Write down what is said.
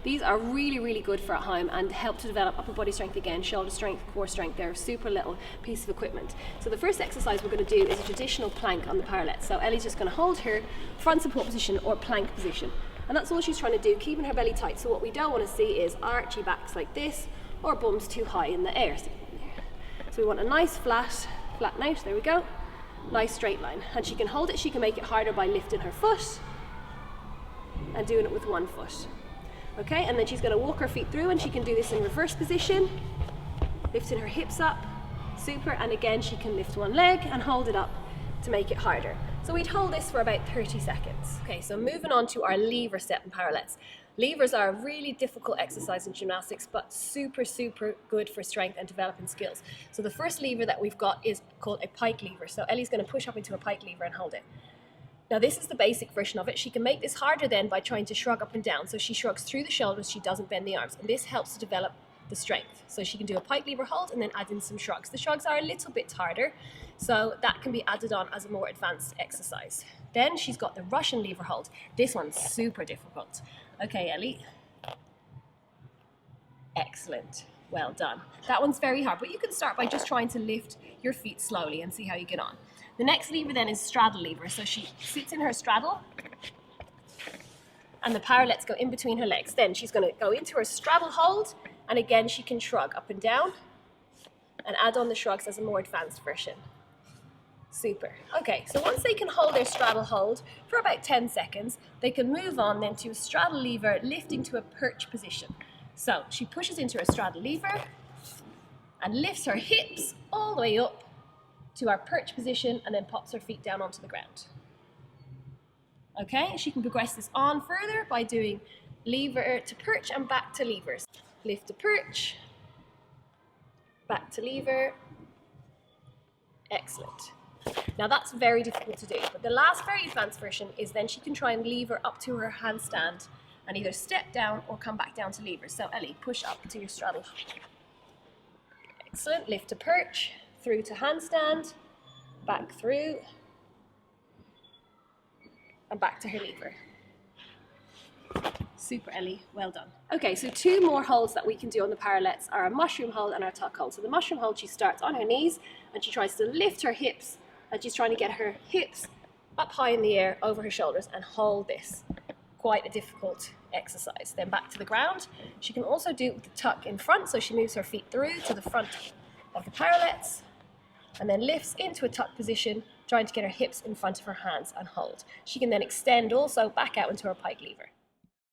These are really, really good for at home and help to develop upper body strength again, shoulder strength, core strength. They're a super little piece of equipment. So the first exercise we're going to do is a traditional plank on the parallettes. So Ellie's just going to hold her front support position or plank position. And that's all she's trying to do, keeping her belly tight. So what we don't want to see is archy backs like this or bums too high in the air. So we want a nice flatten out, there we go. Nice straight line. And she can hold it, she can make it harder by lifting her foot and doing it with one foot. Okay, and then she's going to walk her feet through, and she can do this in reverse position, lifting her hips up, super, and again she can lift one leg and hold it up to make it harder. So we'd hold this for about 30 seconds. Okay, so moving on to our lever set in parallettes. Levers are a really difficult exercise in gymnastics, but super, super good for strength and developing skills. So the first lever that we've got is called a pike lever. So Ellie's going to push up into a pike lever and hold it. Now this is the basic version of it. She can make this harder then by trying to shrug up and down. So she shrugs through the shoulders, she doesn't bend the arms, and this helps to develop the strength. So she can do a pike lever hold and then add in some shrugs. The shrugs are a little bit harder, so that can be added on as a more advanced exercise. Then she's got the Russian lever hold. This one's super difficult. Okay, Ellie. Excellent. Well done. That one's very hard, but you can start by just trying to lift your feet slowly and see how you get on. The next lever then is straddle lever. So she sits in her straddle and the parallettes go in between her legs. Then she's going to go into her straddle hold, and again she can shrug up and down and add on the shrugs as a more advanced version. Super. Okay, so once they can hold their straddle hold for about 10 seconds, they can move on then to a straddle lever, lifting to a perch position. So she pushes into her straddle lever and lifts her hips all the way up to our perch position and then pops her feet down onto the ground. Okay, she can progress this on further by doing lever to perch and back to levers. Lift to perch, back to lever. Excellent. Now that's very difficult to do, but the last very advanced version is then she can try and lever up to her handstand and either step down or come back down to lever. So Ellie, push up to your straddle. Excellent. Lift to perch, through to handstand, back through, and back to her lever. Super, Ellie, well done. Okay, so two more holds that we can do on the parallettes are a mushroom hold and our tuck hold. So the mushroom hold, she starts on her knees and she tries to lift her hips, and she's trying to get her hips up high in the air over her shoulders and hold this. Quite a difficult exercise. Then back to the ground. She can also do it with the tuck in front, so she moves her feet through to the front of the parallettes and then lifts into a tuck position, trying to get her hips in front of her hands and hold. She can then extend also back out into her pike lever.